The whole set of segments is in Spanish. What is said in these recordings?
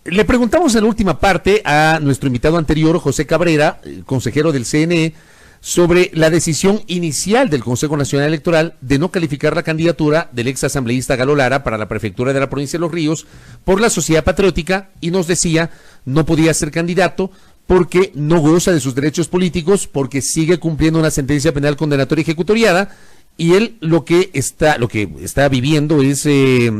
Le preguntamos en la última parte a nuestro invitado anterior, José Cabrera, consejero del CNE, sobre la decisión inicial del Consejo Nacional Electoral de no calificar la candidatura del ex asambleísta Galo Lara para la prefectura de la provincia de Los Ríos por la Sociedad Patriótica, y nos decía no podía ser candidato porque no goza de sus derechos políticos, porque sigue cumpliendo una sentencia penal condenatoria ejecutoriada, y él lo que está viviendo es se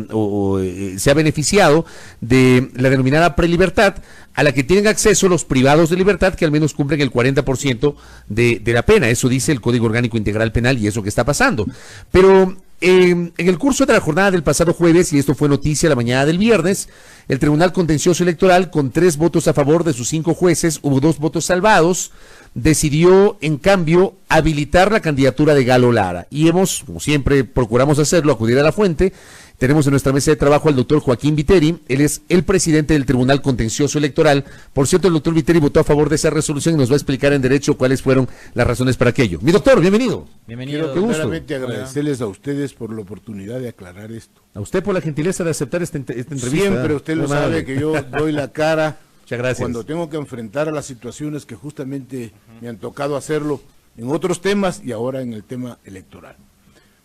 ha beneficiado de la denominada prelibertad, a la que tienen acceso los privados de libertad que al menos cumplen el 40% de la pena. Eso dice el Código Orgánico Integral Penal, y eso que está pasando. Pero en el curso de la jornada del pasado jueves, y esto fue noticia la mañana del viernes, el Tribunal Contencioso Electoral, con 3 votos a favor de sus 5 jueces, hubo 2 votos salvados, decidió en cambio habilitar la candidatura de Galo Lara. Y hemos, como siempre procuramos hacerlo, acudir a la fuente. Tenemos en nuestra mesa de trabajo al doctor Joaquín Viteri, él es el presidente del Tribunal Contencioso Electoral. Por cierto, el doctor Viteri votó a favor de esa resolución y nos va a explicar en derecho cuáles fueron las razones para aquello. Mi doctor, bienvenido. Quiero primeramente agradecerles a ustedes por la oportunidad de aclarar esto. A usted por la gentileza de aceptar esta entrevista. Siempre usted lo sabe que yo doy la cara gracias. Cuando tengo que enfrentar a las situaciones que justamente me han tocado hacerlo en otros temas y ahora en el tema electoral.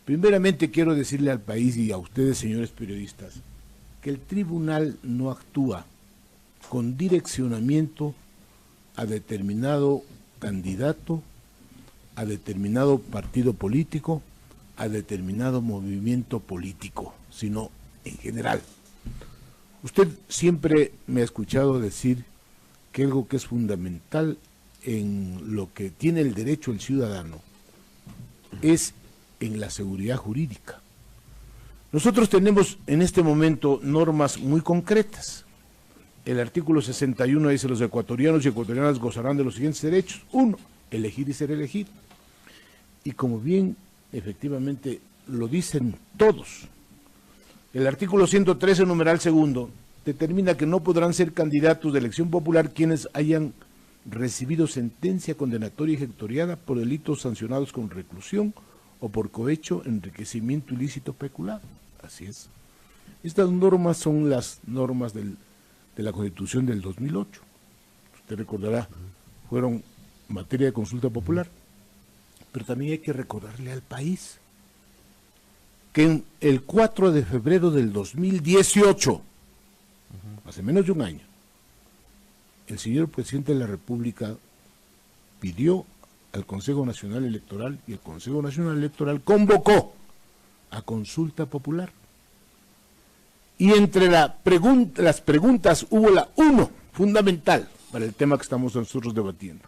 Primeramente quiero decirle al país y a ustedes, señores periodistas, que el tribunal no actúa con direccionamiento a determinado candidato, a determinado partido político, a determinado movimiento político, sino en general. Usted siempre me ha escuchado decir que algo que es fundamental en lo que tiene el derecho el ciudadano es en la seguridad jurídica. Nosotros tenemos en este momento normas muy concretas. El artículo 61 dice: los ecuatorianos y ecuatorianas gozarán de los siguientes derechos. 1, elegir y ser elegido. Y como bien efectivamente lo dicen todos, el artículo 113, numeral 2, determina que no podrán ser candidatos de elección popular quienes hayan recibido sentencia condenatoria ejecutoriada por delitos sancionados con reclusión o por cohecho, enriquecimiento ilícito, peculado. Así es. Estas normas son las normas de la Constitución del 2008. Usted recordará, fueron materia de consulta popular. Pero también hay que recordarle al país que en el 4 de febrero del 2018, hace menos de un año, el señor presidente de la República pidió al Consejo Nacional Electoral, y el Consejo Nacional Electoral convocó a consulta popular. Y entre las preguntas hubo la 1, fundamental para el tema que estamos nosotros debatiendo,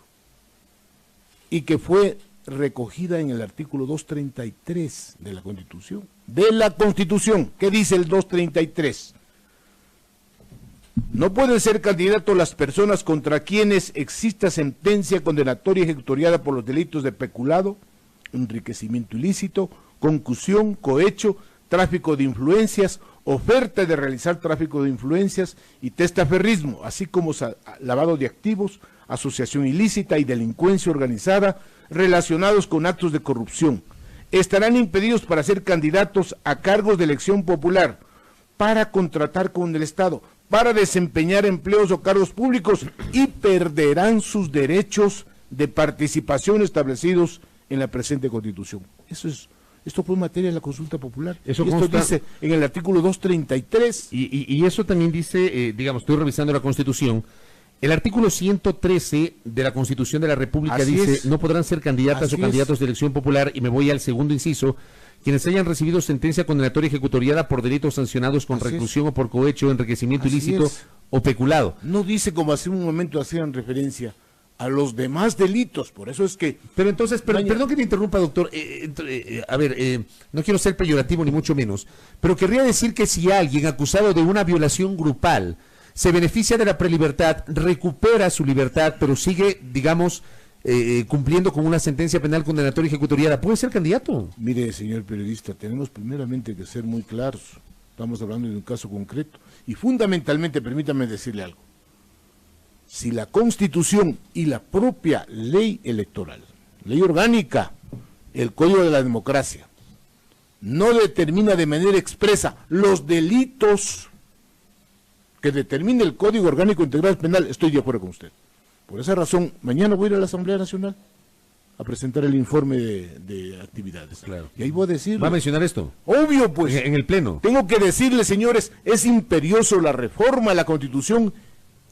y que fue recogida en el artículo 233 de la Constitución. De la Constitución, ¿qué dice el 233? No pueden ser candidatos las personas contra quienes exista sentencia condenatoria ejecutoriada por los delitos de peculado, enriquecimiento ilícito, concusión, cohecho, tráfico de influencias, oferta de realizar tráfico de influencias y testaferrismo, así como lavado de activos, asociación ilícita y delincuencia organizada relacionados con actos de corrupción. Estarán impedidos para ser candidatos a cargos de elección popular, para contratar con el Estado, para desempeñar empleos o cargos públicos, y perderán sus derechos de participación establecidos en la presente Constitución. Esto fue materia de la consulta popular. Esto dice en el artículo 233. Y eso también dice, digamos, estoy revisando la Constitución, el artículo 113 de la Constitución de la República dice: no podrán ser candidatas o candidatos de elección popular, y me voy al segundo inciso, quienes hayan recibido sentencia condenatoria ejecutoriada por delitos sancionados con reclusión o por cohecho, enriquecimiento ilícito o peculado. No dice, como hace un momento hacían referencia, a los demás delitos, por eso es que... Pero entonces, perdón que te interrumpa, doctor, no quiero ser peyorativo ni mucho menos, pero querría decir que si alguien acusado de una violación grupal se beneficia de la prelibertad, recupera su libertad, pero sigue, digamos, cumpliendo con una sentencia penal condenatoria ejecutoriada, ¿puede ser candidato? Mire, señor periodista, tenemos primeramente que ser muy claros. Estamos hablando de un caso concreto. Y fundamentalmente, permítame decirle algo. Si la Constitución y la propia ley electoral, ley orgánica, el Código de la Democracia, no determina de manera expresa los delitos que determine el Código Orgánico Integral Penal, estoy de acuerdo con usted. Por esa razón, mañana voy a ir a la Asamblea Nacional a presentar el informe de actividades. Claro. Y ahí voy a decir. ¿Va a mencionar esto? Obvio, pues. En el Pleno. Tengo que decirle, señores, es imperioso la reforma a la Constitución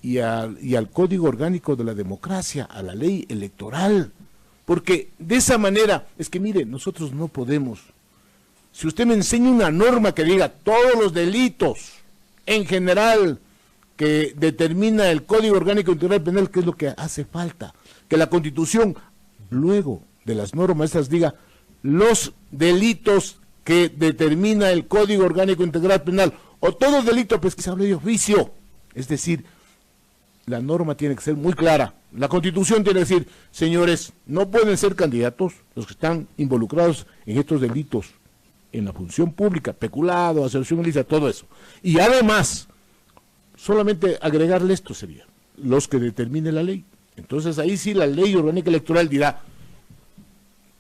y al Código Orgánico de la Democracia, a la ley electoral. Porque de esa manera, es que mire, nosotros no podemos. Si usted me enseña una norma que diga todos los delitos en general que determina el Código Orgánico Integral Penal, ¿qué es lo que hace falta? Que la Constitución, luego de las normas esas, diga los delitos que determina el Código Orgánico Integral Penal, o todo delito pesquisable de oficio. Es decir, la norma tiene que ser muy clara. La Constitución tiene que decir, señores, no pueden ser candidatos los que están involucrados en estos delitos, en la función pública, peculado, asociación ilícita, todo eso. Y además, solamente agregarle esto sería, los que determine la ley. Entonces ahí sí la ley orgánica electoral dirá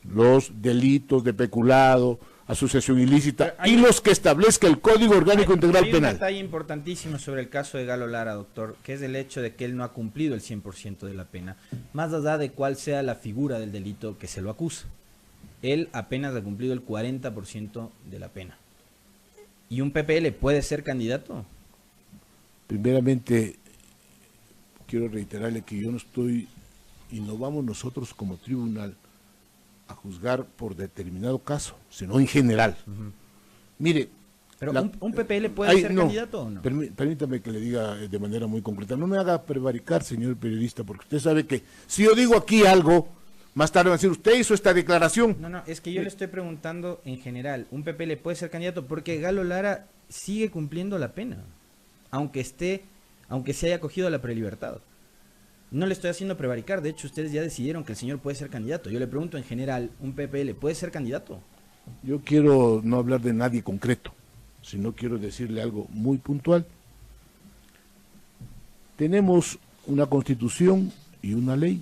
los delitos de peculado, asociación ilícita y los que establezca el Código Orgánico Integral Penal. Hay un detalle importantísimo sobre el caso de Galo Lara, doctor, que es el hecho de que él no ha cumplido el 100% de la pena, más allá de cuál sea la figura del delito que se lo acusa. Él apenas ha cumplido el 40% de la pena. ¿Y un PPL puede ser candidato? Primeramente, quiero reiterarle que yo no estoy, y no vamos nosotros como tribunal a juzgar por determinado caso, sino en general. Mire, pero ¿un PPL puede ser candidato o no? Permítame que le diga de manera muy concreta. No me haga prevaricar, señor periodista, porque usted sabe que si yo digo aquí algo, más tarde va a decir, usted hizo esta declaración. No, es que yo le estoy preguntando en general, ¿un PPL puede ser candidato? Porque Galo Lara sigue cumpliendo la pena, aunque se haya cogido la prelibertad. No le estoy haciendo prevaricar, de hecho ustedes ya decidieron que el señor puede ser candidato. Yo le pregunto en general, ¿un PPL puede ser candidato? Yo quiero no hablar de nadie concreto, sino quiero decirle algo muy puntual. Tenemos una constitución y una ley.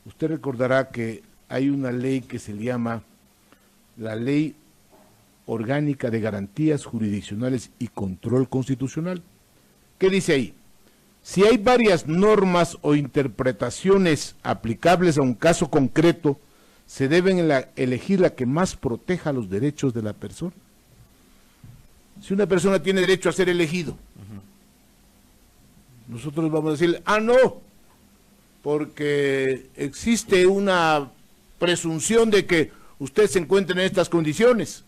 Usted recordará que hay una ley que se llama la Ley Orgánica de Garantías Jurisdiccionales y Control Constitucional. ¿Qué dice ahí? Si hay varias normas o interpretaciones aplicables a un caso concreto, se deben elegir la que más proteja los derechos de la persona. Si una persona tiene derecho a ser elegido, nosotros vamos a decirle, no, porque existe una presunción de que usted se encuentre en estas condiciones.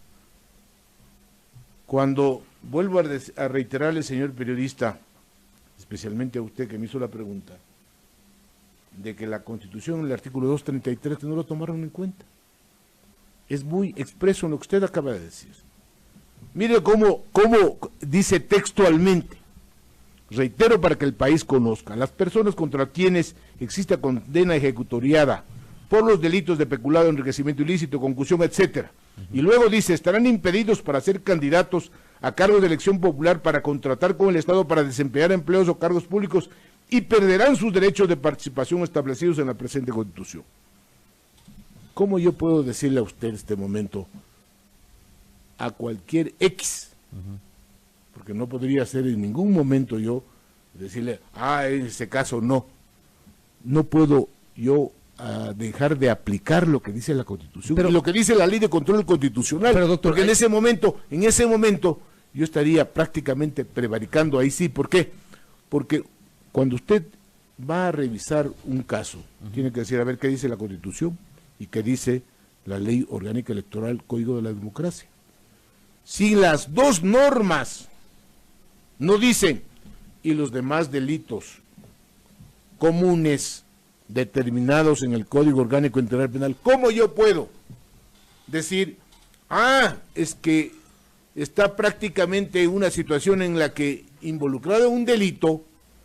Cuando vuelvo a reiterarle, señor periodista, especialmente a usted que me hizo la pregunta, de que la Constitución, el artículo 233, no lo tomaron en cuenta. Es muy expreso en lo que usted acaba de decir. Mire cómo dice textualmente, reitero para que el país conozca, las personas contra quienes exista condena ejecutoriada por los delitos de peculado, enriquecimiento ilícito, concusión, etcétera. Y luego dice, estarán impedidos para ser candidatos a cargos de elección popular, para contratar con el Estado, para desempeñar empleos o cargos públicos, y perderán sus derechos de participación establecidos en la presente Constitución. ¿Cómo yo puedo decirle a usted en este momento, a cualquier X, porque no podría ser en ningún momento yo decirle, en ese caso no puedo yo dejar de aplicar lo que dice la Constitución, pero, y lo que dice la Ley de Control Constitucional, pero, doctor, porque en ese momento yo estaría prácticamente prevaricando ahí sí. ¿Por qué? Porque cuando usted va a revisar un caso, tiene que decir, a ver qué dice la Constitución y qué dice la Ley Orgánica Electoral, Código de la Democracia. Si las dos normas no dicen, y los demás delitos comunes determinados en el Código Orgánico Integral Penal, ¿cómo yo puedo decir, es que está prácticamente en una situación en la que, involucrado en un delito,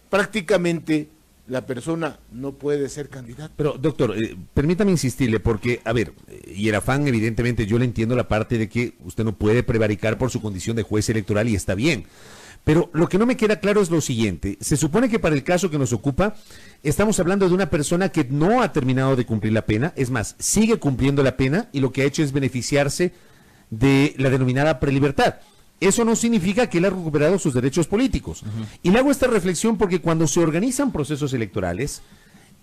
prácticamente la persona no puede ser candidata? Pero, doctor, permítame insistirle, porque, a ver, y el afán, evidentemente, yo le entiendo la parte de que usted no puede prevaricar por su condición de juez electoral y está bien. Pero lo que no me queda claro es lo siguiente. Se supone que para el caso que nos ocupa, estamos hablando de una persona que no ha terminado de cumplir la pena, es más, sigue cumpliendo la pena y lo que ha hecho es beneficiarse de la denominada prelibertad. eso no significa que él ha recuperado sus derechos políticos. Y le hago esta reflexión porque cuando se organizan procesos electorales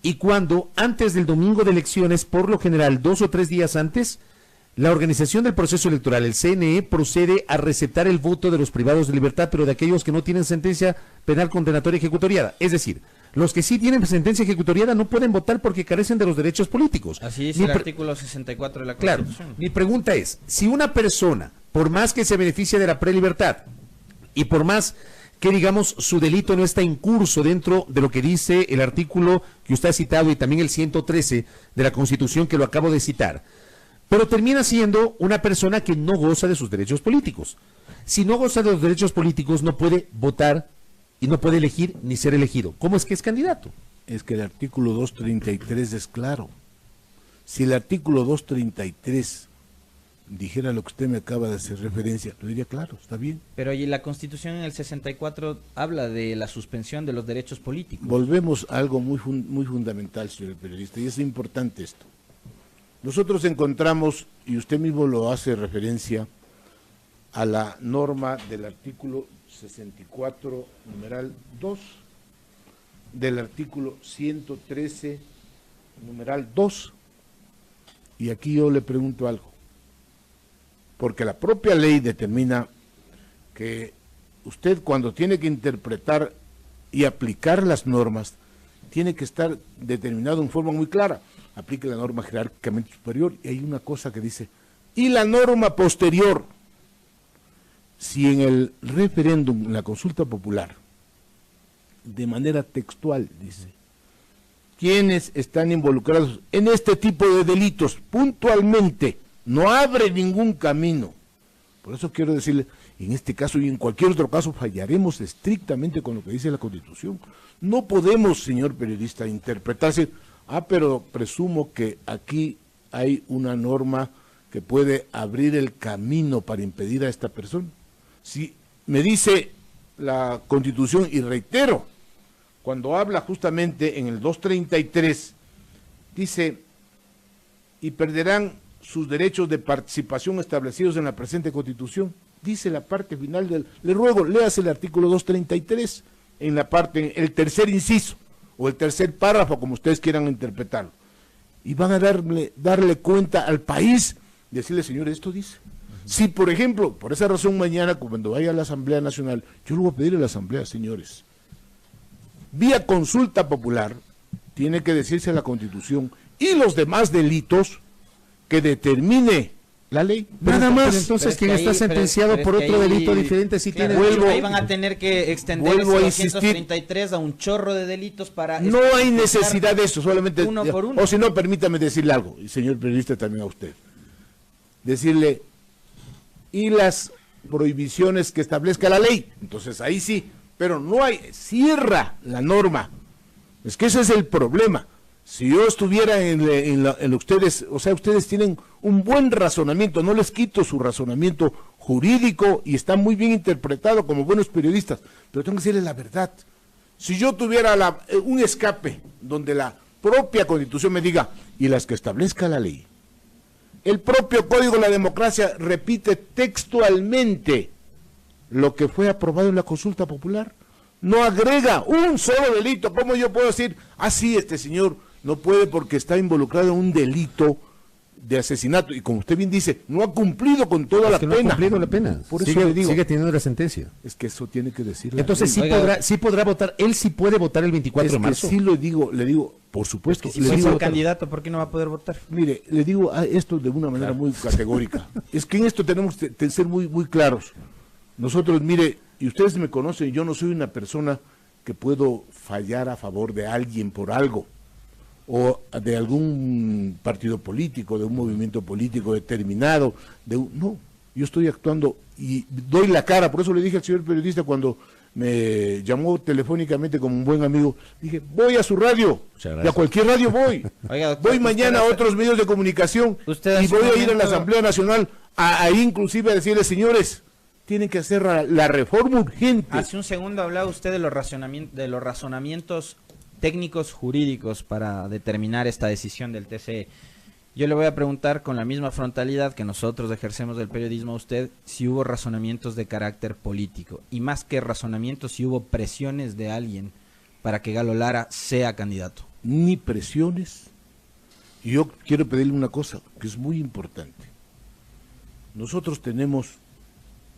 y cuando antes del domingo de elecciones, por lo general 2 o 3 días antes, la organización del proceso electoral, el CNE, procede a recetar el voto de los privados de libertad, pero de aquellos que no tienen sentencia penal condenatoria ejecutoriada. Es decir, los que sí tienen sentencia ejecutoriada no pueden votar porque carecen de los derechos políticos. Así dice el artículo 64 de la Constitución. Claro, mi pregunta es, si una persona, por más que se beneficie de la prelibertad y por más que, digamos, su delito no está incurso dentro de lo que dice el artículo que usted ha citado y también el 113 de la Constitución que lo acabo de citar, pero termina siendo una persona que no goza de sus derechos políticos. Si no goza de los derechos políticos, no puede votar y no puede elegir ni ser elegido. ¿Cómo es que es candidato? Es que el artículo 233 es claro. Si el artículo 233 dijera lo que usted me acaba de hacer referencia, lo diría claro, está bien. Pero y la Constitución en el 64 habla de la suspensión de los derechos políticos. Volvemos a algo muy fundamental, señor periodista, y es importante esto. Nosotros encontramos, y usted mismo lo hace referencia, a la norma del artículo 64, numeral 2, del artículo 113, numeral 2, y aquí yo le pregunto algo, porque la propia ley determina que usted cuando tiene que interpretar y aplicar las normas, tiene que estar determinado en forma muy clara. Aplique la norma jerárquicamente superior, y hay una cosa que dice, y la norma posterior. Si en el referéndum, en la consulta popular, de manera textual, dice, quienes están involucrados en este tipo de delitos, puntualmente, no abre ningún camino. Por eso quiero decirle, en este caso y en cualquier otro caso, fallaremos estrictamente con lo que dice la Constitución. No podemos, señor periodista, interpretarse, pero presumo que aquí hay una norma que puede abrir el camino para impedir a esta persona. Si me dice la Constitución, y reitero, cuando habla justamente en el 233, dice, y perderán sus derechos de participación establecidos en la presente Constitución, dice la parte final le ruego, léase el artículo 233, en la parte, el tercer inciso, o el tercer párrafo, como ustedes quieran interpretarlo, y van a darle cuenta al país, decirle, señores, esto dice. Si, por ejemplo, por esa razón mañana, cuando vaya a la Asamblea Nacional, yo le voy a pedir a la Asamblea, señores, vía consulta popular, tiene que decirse la Constitución y los demás delitos que determine la ley, nada más. Pero entonces, quien está sentenciado por otro delito diferente sí tiene... Ahí van a tener que extender ese 233 a un chorro de delitos para... No hay necesidad de eso, solamente... Uno por uno. O si no, permítame decirle algo, y señor periodista también a usted. Decirle, y las prohibiciones que establezca la ley, entonces ahí sí, pero no hay, cierra la norma. Es que ese es el problema. Si yo estuviera en ustedes, o sea, ustedes tienen un buen razonamiento, no les quito su razonamiento jurídico y está muy bien interpretado como buenos periodistas, pero tengo que decirles la verdad. Si yo tuviera un escape donde la propia Constitución me diga, y las que establezca la ley, el propio Código de la Democracia repite textualmente lo que fue aprobado en la consulta popular, no agrega un solo delito. ¿Cómo yo puedo decir, sí, este señor no puede porque está involucrado en un delito de asesinato? Y como usted bien dice, no ha cumplido con toda la pena. No ha cumplido la pena. Por eso le digo, sigue teniendo la sentencia. Es que eso tiene que decirle. Entonces sí podrá votar, él sí puede votar el 24 de marzo. Sí le digo, por supuesto. Es que si le digo, candidato, ¿por qué no va a poder votar? Mire, le digo esto de una manera muy categórica. Es que en esto tenemos que ser muy claros. Nosotros, mire, y ustedes me conocen, yo no soy una persona que puedo fallar a favor de alguien por algo, o de algún partido político, de un movimiento político determinado, no, yo estoy actuando y doy la cara. Por eso le dije al señor periodista cuando me llamó telefónicamente como un buen amigo, dije, voy a su radio, y a cualquier radio voy. Oiga, doctor, voy mañana a otros medios de comunicación y voy a ir a la Asamblea Nacional, ahí inclusive a decirles, señores, tienen que hacer la reforma urgente. Hace un segundo hablaba usted de los razonamientos técnicos jurídicos para determinar esta decisión del TCE. Yo le voy a preguntar con la misma frontalidad que nosotros ejercemos del periodismo a usted, si hubo razonamientos de carácter político. Y más que razonamientos, si hubo presiones de alguien para que Galo Lara sea candidato. Ni presiones. Y yo quiero pedirle una cosa que es muy importante. Nosotros tenemos,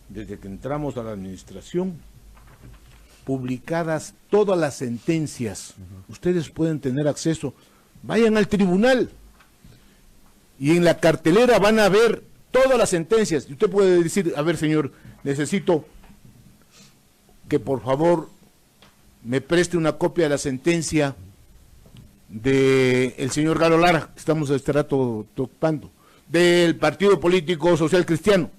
desde que entramos a la administración, publicadas todas las sentencias. Ustedes pueden tener acceso. Vayan al tribunal. Y en la cartelera van a ver todas las sentencias. Y usted puede decir, a ver, señor, necesito que por favor me preste una copia de la sentencia del señor Galo Lara, que estamos este rato tocando, del Partido Político Social Cristiano,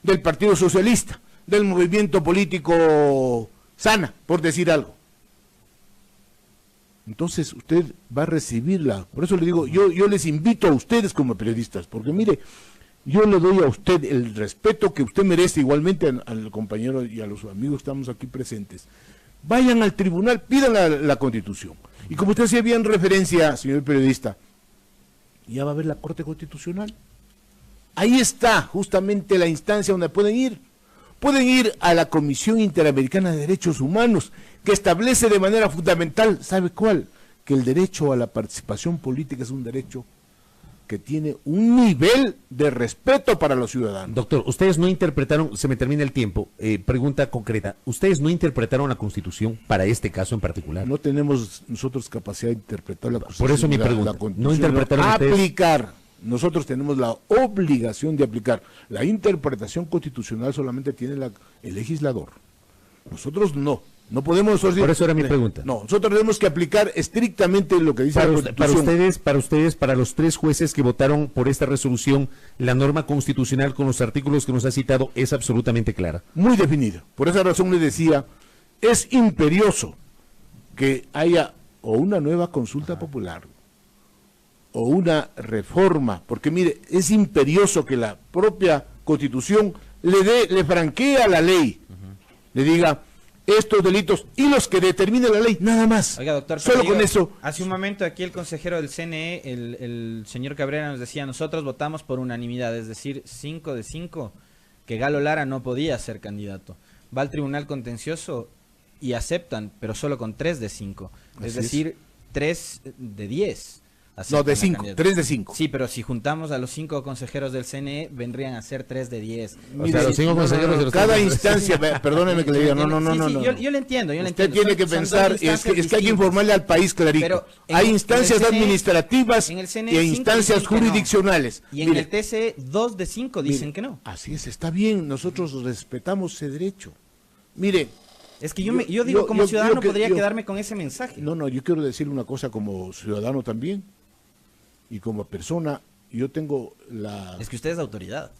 del Partido Socialista, del Movimiento Político Sana, por decir algo. Entonces usted va a recibirla. Por eso le digo, yo les invito a ustedes como periodistas, porque mire, yo le doy a usted el respeto que usted merece, igualmente al compañero y a los amigos que estamos aquí presentes. Vayan al tribunal, pidan la Constitución. Y como usted hacía bien referencia, señor periodista, ya va a haber la Corte Constitucional. Ahí está justamente la instancia donde pueden ir. Pueden ir a la Comisión Interamericana de Derechos Humanos, que establece de manera fundamental, ¿sabe cuál? Que el derecho a la participación política es un derecho que tiene un nivel de respeto para los ciudadanos. Doctor, ustedes no interpretaron, se me termina el tiempo, pregunta concreta, ¿ustedes no interpretaron la Constitución para este caso en particular? No tenemos nosotros capacidad de interpretar la Constitución. Por eso mi pregunta, ¿no interpretaron ustedes? Aplicar. Nosotros tenemos la obligación de aplicar. La interpretación constitucional solamente tiene el legislador. Nosotros no. No podemos... Por eso era mi pregunta. No, nosotros tenemos que aplicar estrictamente lo que dice la Constitución. Para los 3 jueces que votaron por esta resolución, la norma constitucional con los artículos que nos ha citado es absolutamente clara. Muy definida. Por esa razón les decía, es imperioso que haya o una nueva consulta popular o una reforma, porque mire, es imperioso que la propia Constitución le franquee a la ley, le diga estos delitos y los que determine la ley, nada más. Oiga, doctor, solo con eso. Hace un momento aquí el consejero del CNE, el señor Cabrera, nos decía, nosotros votamos por unanimidad, es decir, 5 de 5, que Galo Lara no podía ser candidato. Va al tribunal contencioso y aceptan, pero solo con 3 de 5, es decir, 3 de 10. No, de 5, 3 de 5. Sí, pero si juntamos a los 5 consejeros del CNE, vendrían a ser 3 de 10. O sea, los 5 consejeros de los cada instancia, perdóneme que le diga, no. Yo le entiendo, Usted tiene que pensar, es que hay que informarle al país clarito. Hay instancias administrativas y hay instancias jurisdiccionales. Y en el TCE, 2 de 5 dicen que no. Así es, está bien, nosotros respetamos ese derecho. Mire... Es que yo digo, como ciudadano podría quedarme con ese mensaje. No, yo quiero decir una cosa como ciudadano también. Y como persona, yo tengo la... Es que usted es autoridad.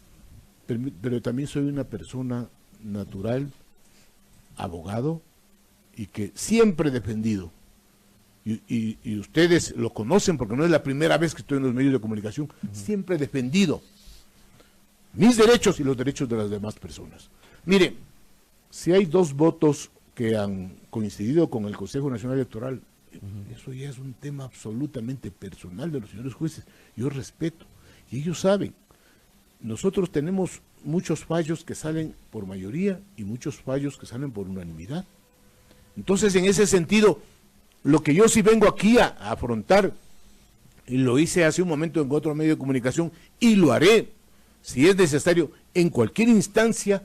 Pero también soy una persona natural, abogado, y que siempre he defendido. Y ustedes lo conocen porque no es la primera vez que estoy en los medios de comunicación. Siempre he defendido mis derechos y los derechos de las demás personas. Mire, si hay 2 votos que han coincidido con el Consejo Nacional Electoral, eso ya es un tema absolutamente personal de los señores jueces. Yo respeto, y ellos saben. Nosotros tenemos muchos fallos que salen por mayoría y muchos fallos que salen por unanimidad. Entonces, en ese sentido, lo que yo sí vengo aquí a afrontar, y lo hice hace un momento en otro medio de comunicación, y lo haré, si es necesario, en cualquier instancia,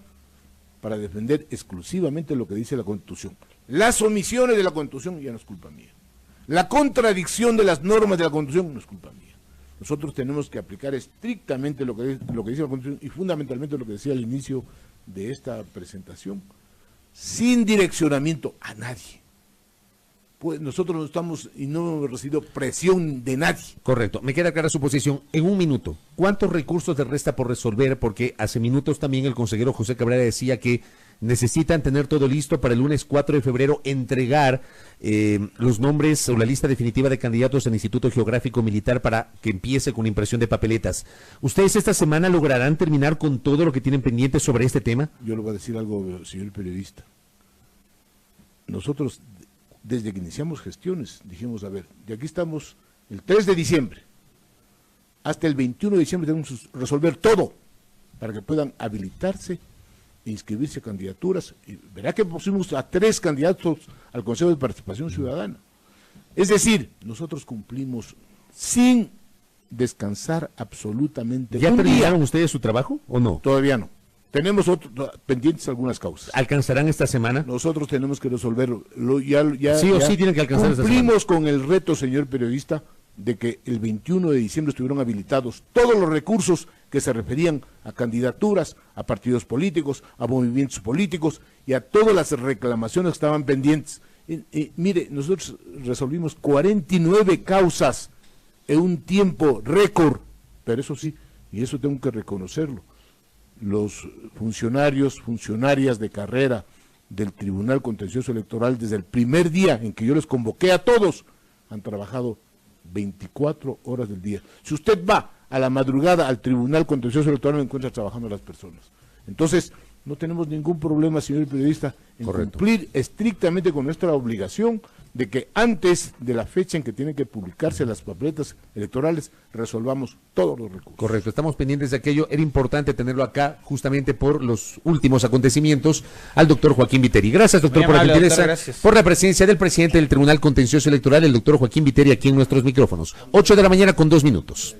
para defender exclusivamente lo que dice la Constitución. Las omisiones de la Constitución ya no es culpa mía. La contradicción de las normas de la Constitución no es culpa mía. Nosotros tenemos que aplicar estrictamente lo que dice la Constitución y fundamentalmente lo que decía al inicio de esta presentación, sin direccionamiento a nadie. Pues nosotros no estamos y no hemos recibido presión de nadie. Correcto, me queda clara su posición. En un minuto, ¿cuántos recursos le resta por resolver? Porque hace minutos también el consejero José Cabrera decía que necesitan tener todo listo para el lunes 4 de febrero entregar los nombres o la lista definitiva de candidatos al Instituto Geográfico Militar para que empiece con impresión de papeletas. ¿Ustedes esta semana lograrán terminar con todo lo que tienen pendiente sobre este tema? Yo le voy a decir algo, señor periodista. Nosotros, desde que iniciamos gestiones, dijimos, a ver, de aquí estamos el 3 de diciembre. hasta el 21 de diciembre tenemos que resolver todo para que puedan habilitarse e inscribirse a candidaturas. Y verá que pusimos a 3 candidatos al Consejo de Participación Ciudadana. Es decir, nosotros cumplimos sin descansar absolutamente. ¿Ya un terminaron día. ustedes su trabajo o no? Todavía no. Tenemos pendientes algunas causas. ¿Alcanzarán esta semana? Nosotros tenemos que resolverlo. Sí o sí tienen que alcanzar esta semana. Cumplimos con el reto, señor periodista, de que el 21 de diciembre estuvieron habilitados todos los recursos que se referían a candidaturas, a partidos políticos, a movimientos políticos y a todas las reclamaciones que estaban pendientes. Mire, nosotros resolvimos 49 causas en un tiempo récord, pero eso sí, y eso tengo que reconocerlo, los funcionarias de carrera del Tribunal Contencioso Electoral, desde el primer día en que yo les convoqué a todos, han trabajado 24 horas del día. Si usted va a la madrugada al Tribunal Contencioso Electoral, no encuentra trabajando a las personas. Entonces, no tenemos ningún problema, señor periodista, en cumplir estrictamente con nuestra obligación de que antes de la fecha en que tienen que publicarse las papeletas electorales, resolvamos todos los recursos. Correcto, estamos pendientes de aquello. Era importante tenerlo acá justamente por los últimos acontecimientos al doctor Joaquín Viteri. Gracias, doctor, Muy por la amable, gentileza, doctor, gracias. por la presencia del presidente del Tribunal Contencioso Electoral, el doctor Joaquín Viteri, aquí en nuestros micrófonos. 8 de la mañana con 2 minutos.